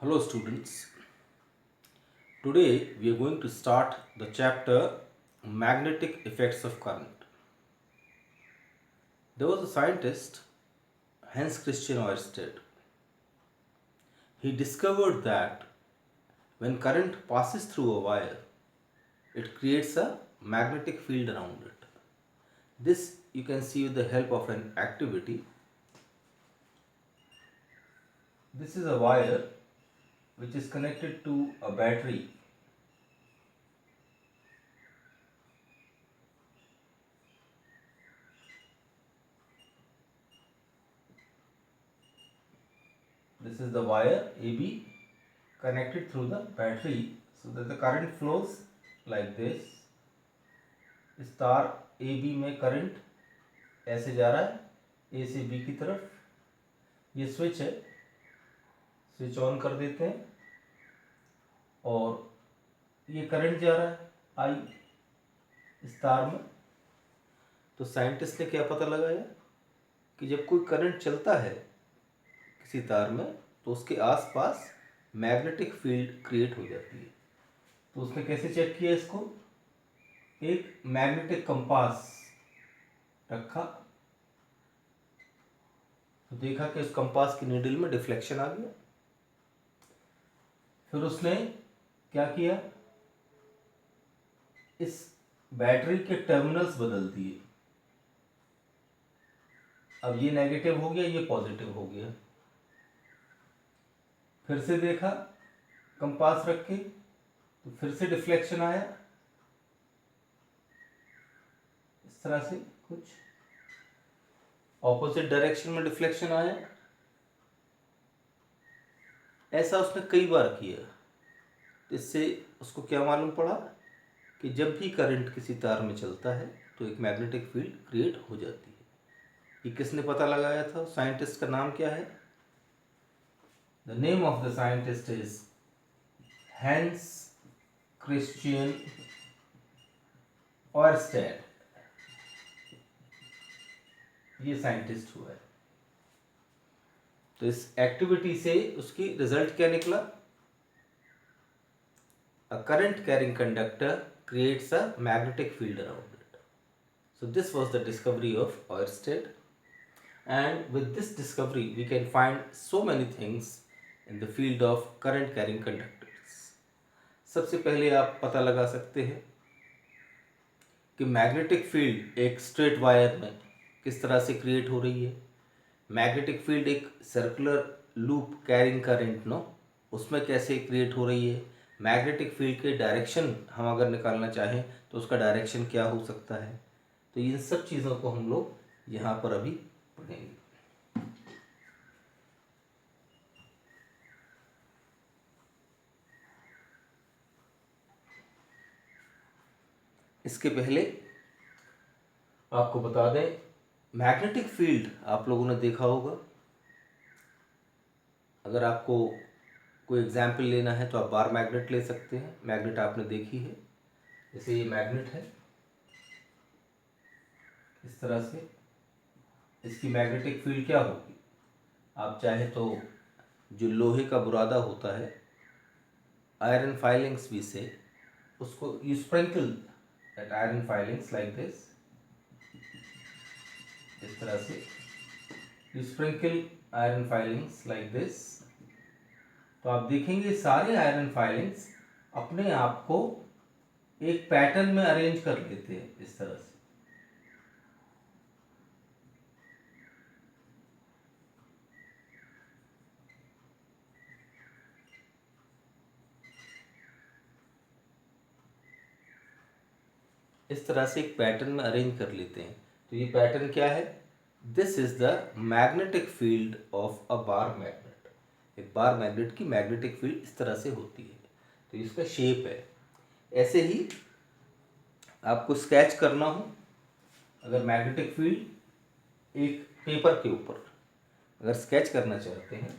Hello students. Today we are going to start the chapter Magnetic Effects of Current. There was a scientist, Hans Christian Ørsted. He discovered that when current passes through a wire, it creates a magnetic field around it. This you can see with the help of an activity. This is a wire which is connected to a battery. This is the wire AB connected through the battery so that the current flows like this. इस तार A B में current ऐसे जा रहा है ए से B की तरफ. ये स्विच है, स्विच ऑन कर देते हैं और ये करंट जा रहा है आई इस तार में. तो साइंटिस्ट ने क्या पता लगाया कि जब कोई करंट चलता है किसी तार में तो उसके आसपास मैग्नेटिक फील्ड क्रिएट हो जाती है. तो उसने कैसे चेक किया इसको? एक मैग्नेटिक कंपास रखा तो देखा कि उस कंपास की नीडल में डिफ्लेक्शन आ गया. फिर उसने क्या किया, इस बैटरी के टर्मिनल्स बदल दिए. अब ये नेगेटिव हो गया, ये पॉजिटिव हो गया. फिर से देखा कंपास रख के तो फिर से डिफ्लेक्शन आया. इस तरह से कुछ ऑपोजिट डायरेक्शन में डिफ्लेक्शन आया. ऐसा उसने कई बार किया. इससे उसको क्या मालूम पड़ा कि जब भी करंट किसी तार में चलता है तो एक मैग्नेटिक फील्ड क्रिएट हो जाती है. ये किसने पता लगाया था? साइंटिस्ट का नाम क्या है? The name of the scientist is Hans Christian Oersted. ये साइंटिस्ट हुआ है. तो इस एक्टिविटी से उसकी रिजल्ट क्या निकला? A current carrying conductor creates a magnetic field around it. So this was the discovery of Ørsted, and with this discovery we can find so many things in the field of current carrying conductors. सबसे पहले आप पता लगा सकते हैं कि magnetic field एक straight wire में किस तरह से क्रिएट हो रही है. मैग्नेटिक फील्ड एक सर्कुलर लूप कैरिंग करंट उसमें कैसे क्रिएट हो रही है. मैग्नेटिक फील्ड के डायरेक्शन हम अगर निकालना चाहें तो उसका डायरेक्शन क्या हो सकता है. तो इन सब चीज़ों को हम लोग यहाँ पर अभी पढ़ेंगे. इसके पहले आपको बता दें, मैग्नेटिक फील्ड आप लोगों ने देखा होगा. अगर आपको कोई एग्जाम्पल लेना है तो आप बार मैग्नेट ले सकते हैं. मैग्नेट आपने देखी है, जैसे ये मैग्नेट है इस तरह से. इसकी मैग्नेटिक फील्ड क्या होगी? आप चाहे तो जो लोहे का बुरादा होता है, आयरन फाइलिंग्स भी से, उसको you sprinkle that iron filings like this. इस तरह से you sprinkle iron filings like this. तो आप देखेंगे सारे आयरन फाइलिंग्स अपने आप को एक पैटर्न में अरेंज कर लेते हैं इस तरह से. इस तरह से एक पैटर्न में अरेंज कर लेते हैं. तो ये पैटर्न क्या है? This is the magnetic field of a bar magnet. एक बार मैग्नेट की मैग्नेटिक फील्ड इस तरह से होती है. तो इसका शेप है. ऐसे ही आपको स्केच करना हो, अगर मैग्नेटिक फील्ड एक पेपर के ऊपर अगर स्केच करना चाहते हैं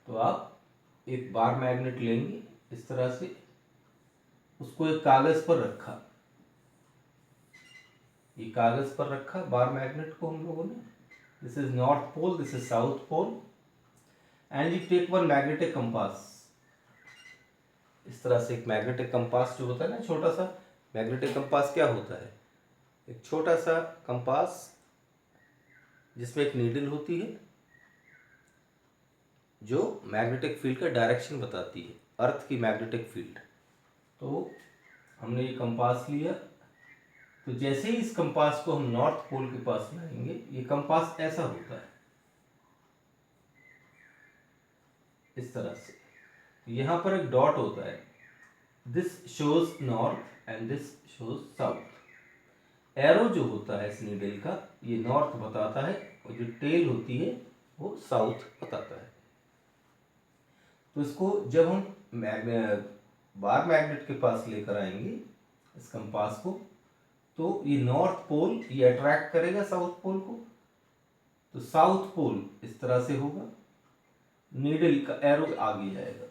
तो आप एक बार मैग्नेट लेंगे इस तरह से, उसको एक कागज़ पर रखा. ये कागज़ पर रखा बार मैग्नेट को हम लोगों ने. This is north pole, this is south pole, and you take one magnetic compass. इस तरह से एक मैग्नेटिक कंपास जो होता है ना, छोटा सा मैग्नेटिक कंपास क्या होता है, एक छोटा सा कंपास जिसमें एक नीडल होती है जो मैग्नेटिक फील्ड का डायरेक्शन बताती है, अर्थ की मैग्नेटिक फील्ड। तो हमने ये कंपास लिया, तो जैसे ही इस कंपास को हम नॉर्थ पोल के पास लाएंगे, ये कंपास ऐसा होता है इस तरह से, यहाँ पर एक डॉट होता है, this shows north and this shows south. Arrow जो होता है इस नीडल का, ये नॉर्थ बताता है, और जो टेल होती है वो साउथ बताता है। तो इसको जब हम बार मैग्नेट के पास लेकर आएंगे इस कंपास को, तो ये नॉर्थ पोल ये अट्रैक्ट करेगा साउथ पोल को, तो साउथ पोल इस तरह से होगा, नीडल का एरो आगे जाएगा,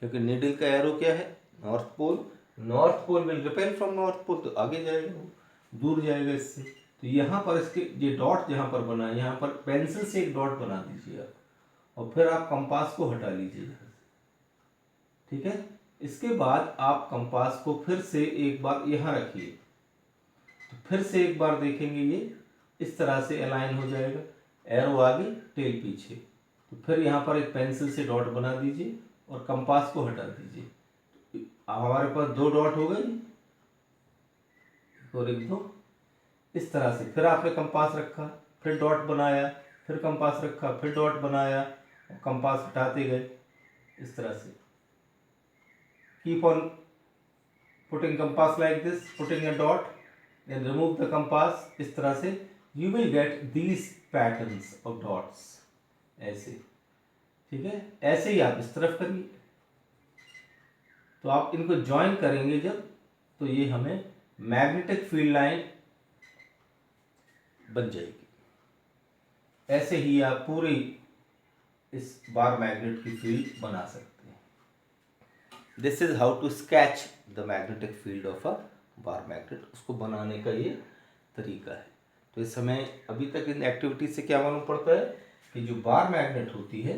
क्योंकि नीडल का एरो क्या है, north pole. North pole will repel from north pole, तो आगे जाएगा वो, दूर जाएगा इससे। तो यहाँ पर इसके ये डॉट जहाँ पर बना है, यहाँ पर पेंसिल से एक डॉट बना दीजिए आप, और फिर आप कंपास को हटा लीजिए यहाँ से, ठीक है। इसके बाद आप कंपास को फिर से एक बार यहाँ रखिए, तो फिर से एक बार देखेंगे ये इस तरह से अलाइन हो जाएगा, एरो आगे टेल पीछे। तो फिर यहाँ पर एक पेंसिल से डॉट बना दीजिए और कंपास को हटा दीजिए, हमारे पास दो डॉट हो गए, और एक दो, इस तरह से। फिर आपने कंपास रखा, फिर डॉट बनाया, फिर कंपास रखा, फिर डॉट बनाया, और कंपास हटाते गए इस तरह से। Keep on putting compass like this, putting a dot, then remove the compass, इस तरह से you will get these patterns of dots, ऐसे, ठीक है। ऐसे ही आप इस तरफ करिए, तो आप इनको ज्वाइन करेंगे जब, तो ये हमें मैग्नेटिक फील्ड लाइन बन जाएगी। ऐसे ही आप पूरी इस बार मैग्नेट की फील्ड बना सकते हैं। This is how to sketch the magnetic field of a bar magnet, उसको बनाने का ये तरीका है। तो इस समय अभी तक इन एक्टिविटी से क्या मालूम पड़ता है कि जो बार मैग्नेट होती है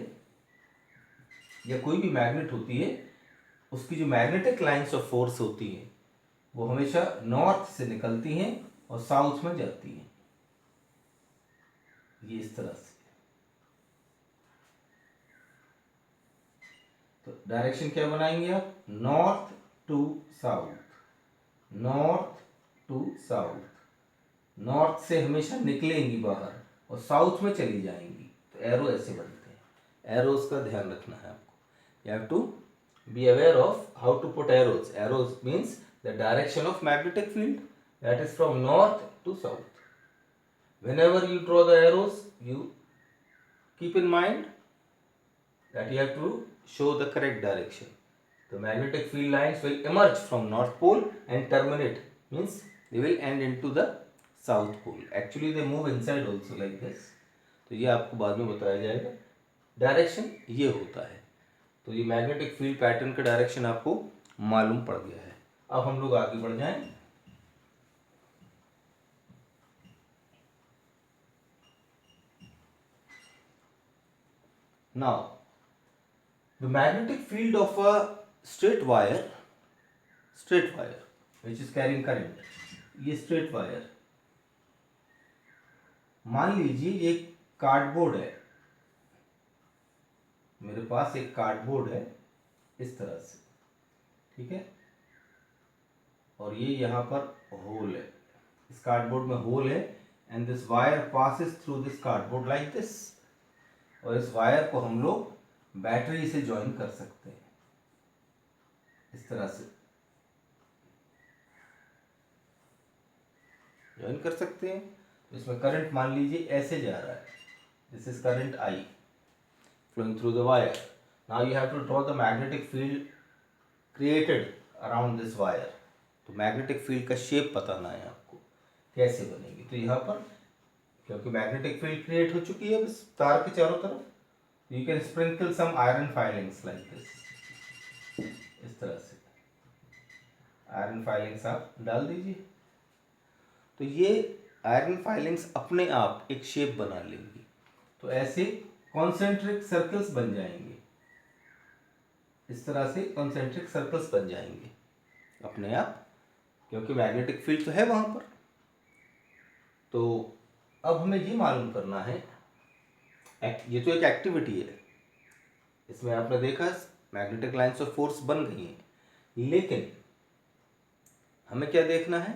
या कोई भी मैग्नेट होती है, उसकी जो मैग्नेटिक लाइंस ऑफ फोर्स होती हैं वो हमेशा नॉर्थ से निकलती हैं और साउथ में जाती हैं, ये इस तरह से। तो डायरेक्शन क्या बनाएंगे आप, north to south, north to south. North से हमेशा निकलेंगी बाहर और साउथ में चली जाएंगी, तो एरो ऐसे बनते हैं। एरोज का ध्यान रखना है आपको, you have to be aware of how to put arrows. Arrows means the direction of magnetic field, that is from north to south. whenever you draw the arrows, you keep in mind that you have to show the correct direction. The magnetic field lines will emerge from north pole and terminate, means they will end into the south pole. Actually they move inside also like this, तो ये आपको बाद में बताया जाएगा। Direction ये होता है, तो ये मैग्नेटिक फील्ड पैटर्न का डायरेक्शन आपको मालूम पड़ गया है। अब हम लोग आगे बढ़ जाएं। Now, the magnetic field of a straight wire which is carrying current, ये straight wire, मान लीजिए ये कार्डबोर्ड है, मेरे पास एक कार्डबोर्ड है इस तरह से, ठीक है, और ये यहाँ पर होल है, इस कार्डबोर्ड में होल है, and this wire passes through this cardboard like this, और इस वायर को हम लोग बैटरी से ज्वाइन कर सकते हैं इस तरह से, ज्वाइन कर सकते हैं। तो इसमें करंट मान लीजिए ऐसे जा रहा है, this is current I flowing through the wire. Now you have to draw the magnetic field created around this wire. तो मैग्नेटिक फील्ड का शेप बताना है आपको, कैसे बनेगी। तो यहाँ पर क्योंकि मैग्नेटिक फील्ड क्रिएट हो चुकी है इस तार के चारों तरफ, you can sprinkle some iron filings like this, इस तरह से आयरन फाइलिंग्स आप डाल दीजिए, तो ये आयरन फाइलिंग्स अपने आप एक शेप बना लेंगी। तो ऐसे कॉन्सेंट्रिक सर्कल्स बन जाएंगे इस तरह से कॉन्सेंट्रिक सर्कल्स बन जाएंगे अपने आप, क्योंकि मैग्नेटिक फील्ड तो है वहाँ पर। तो अब हमें ये मालूम करना है, ये तो एक एक्टिविटी है, इसमें आपने देखा मैग्नेटिक लाइन्स ऑफ फोर्स बन गई हैं, लेकिन हमें क्या देखना है,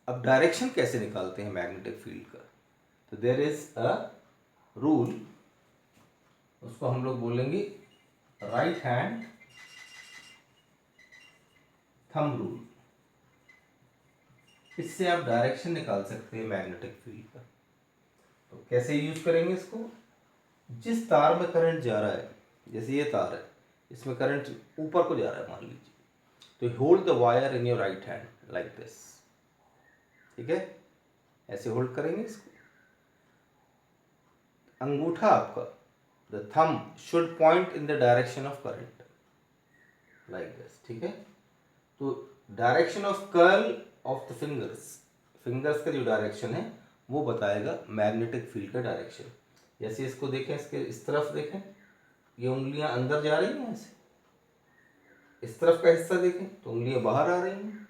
अब डायरेक्शन कैसे निकालते हैं मैग्नेटिक फील्ड का। तो देयर इज अ रूल, उसको हम लोग बोलेंगे राइट हैंड थंब रूल। इससे आप डायरेक्शन निकाल सकते हैं मैग्नेटिक फील्ड का। तो कैसे यूज करेंगे इसको, जिस तार में करंट जा रहा है, जैसे ये तार है, इसमें करंट ऊपर को जा रहा है मान लीजिए, तो hold the wire in your right hand like this, ठीक है, ऐसे होल्ड करेंगे इसको। अंगूठा आपका, the thumb should point in the direction of current like this, ठीक है। तो direction of curl of the fingers, fingers का जो डायरेक्शन है वो बताएगा मैग्नेटिक फील्ड का डायरेक्शन। जैसे इसको देखें, इसके इस तरफ देखें, ये उंगलियां अंदर जा रही हैं ऐसे, इस तरफ का हिस्सा देखें तो उंगलियां बाहर आ रही हैं,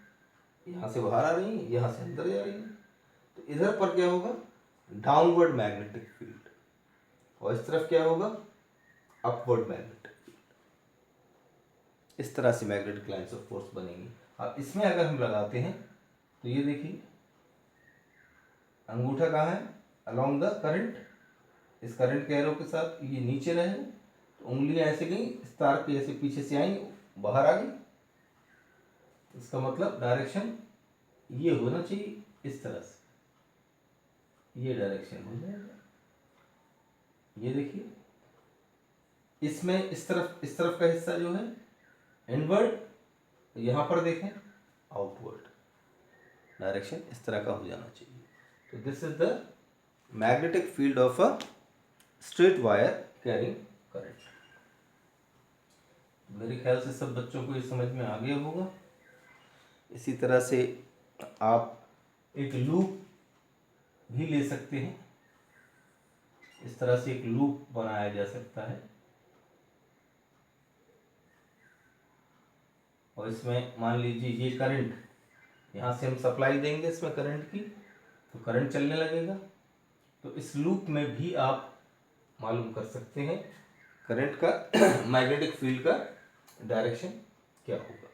यहाँ से बाहर आ रही हैं, यहाँ से अंदर जा रही हैं। तो इधर पर क्या होगा, डाउनवर्ड मैग्नेटिक फील्ड, और इस तरफ क्या होगा, अपवर्ड मैग्नेटिक फील्ड। इस तरह से मैग्नेटिक लाइन्स ऑफ फोर्स बनेंगी। अब इसमें अगर हम लगाते हैं तो ये देखिए, अंगूठा कहाँ है, अलोंग द करंट, इस करंट के एरो के साथ ये नीचे रहे, तो उंगलियां ऐसे गई, इस तार के ऐसे पीछे से आई, बाहर आ गई। इसका मतलब डायरेक्शन ये होना चाहिए, इस तरह से ये डायरेक्शन हो जाएगा। ये देखिए, इसमें इस तरफ का हिस्सा जो है इनवर्ड, यहाँ पर देखें आउटवर्ड, डायरेक्शन इस तरह का हो जाना चाहिए। तो this is the magnetic field of a straight wire carrying current. मेरे ख्याल से सब बच्चों को ये समझ में आ गया होगा। इसी तरह से आप एक लूप भी ले सकते हैं, इस तरह से एक लूप बनाया जा सकता है, और इसमें मान लीजिए ये करंट, यहाँ से हम सप्लाई देंगे इसमें करंट की, तो करंट चलने लगेगा। तो इस लूप में भी आप मालूम कर सकते हैं करंट का मैग्नेटिक फील्ड का डायरेक्शन क्या होगा,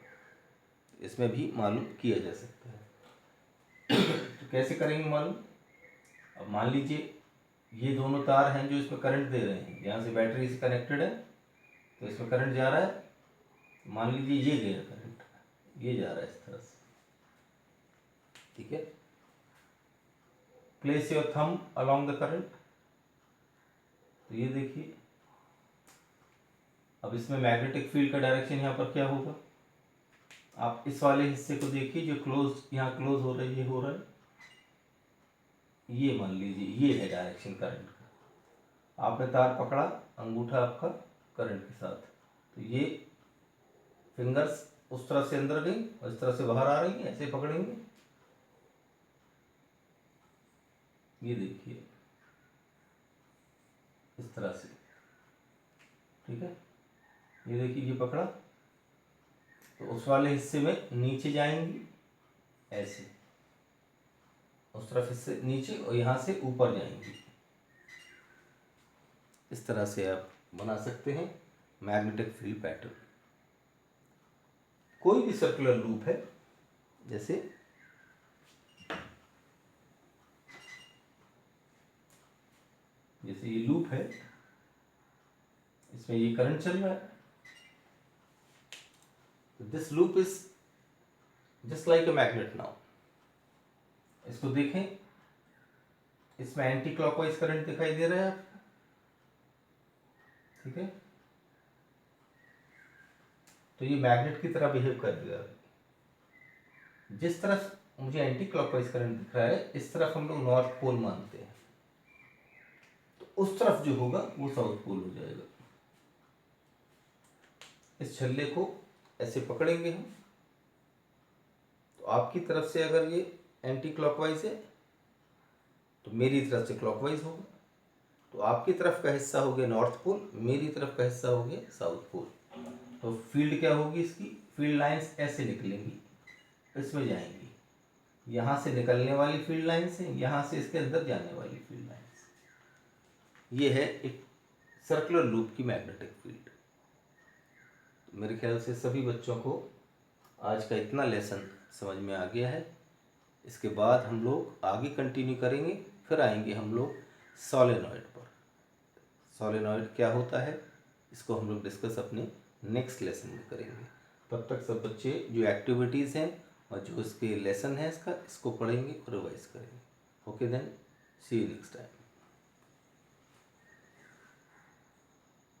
इसमें भी मालूम किया जा सकता है। तो कैसे करेंगे मालूम, अब मान लीजिए ये दोनों तार हैं जो इसमें करंट दे रहे हैं, यहाँ से बैटरी से कनेक्टेड है, तो इसमें करंट जा रहा है, मान लीजिए ये गया करंट, ये जा रहा है इस तरह से, ठीक है। Place your thumb along the current, तो ये देखिए, अब इसमें मैग्नेटिक फील्ड का डायरेक्शन यहाँ पर क्या होगा, आप इस वाले हिस्से को देखिए जो क्लोज, यहाँ क्लोज हो रहा है, ये हो रहा है, ये मान लीजिए ये है डायरेक्शन करंट का। आपने तार पकड़ा, अंगूठा आपका करंट के साथ, तो ये फिंगर्स उस तरह से अंदर गई और इस तरह से बाहर आ रही है, ऐसे पकड़ेंगे, ये देखिए इस तरह से, ठीक है। ये देखिए ये पकड़ा, तो उस वाले हिस्से में नीचे जाएंगी ऐसे, उस तरफ हिस्से नीचे, और यहाँ से ऊपर जाएंगी। इस तरह से आप बना सकते हैं मैग्नेटिक फील्ड पैटर्न। कोई भी सर्कुलर लूप है, जैसे ये लूप है, इसमें ये करंट चल रहा है, this loop is just like a magnet now. इसको देखें, इसमें एंटी क्लॉकवाइज करंट दिखाई दे रहा है आपको, ठीक है। तो ये मैग्नेट की तरह बिहेव करेगा। जिस तरफ मुझे एंटी क्लॉकवाइज करंट दिख रहा है, इस तरफ हम लोग नॉर्थ पोल मानते हैं, तो उस तरफ जो होगा वो साउथ पोल हो जाएगा। इस छल्ले को ऐसे पकड़ेंगे हम, तो आपकी तरफ से अगर ये एंटी क्लॉकवाइज है तो मेरी तरफ से क्लॉकवाइज होगा, तो आपकी तरफ का हिस्सा हो गया नॉर्थ पोल, मेरी तरफ का हिस्सा हो गया साउथ पोल। और फील्ड क्या होगी इसकी, फील्ड लाइंस ऐसे निकलेंगी, इसमें जाएंगी, यहाँ से निकलने वाली फील्ड लाइंस है, यहाँ से इसके अंदर जाने वाली फील्ड लाइंस। ये है एक सर्कुलर लूप की मैग्नेटिक फील्ड। मेरे ख्याल से सभी बच्चों को आज का इतना लेसन समझ में आ गया है। इसके बाद हम लोग आगे कंटिन्यू करेंगे, फिर आएंगे हम लोग सोलेनॉइड पर। सोलेनॉइड क्या होता है इसको हम लोग डिस्कस अपने नेक्स्ट लेसन में करेंगे। तब तक सब बच्चे जो एक्टिविटीज़ हैं और जो इसके लेसन है इसको पढ़ेंगे और रिवाइज करेंगे। Okay then, see you next time.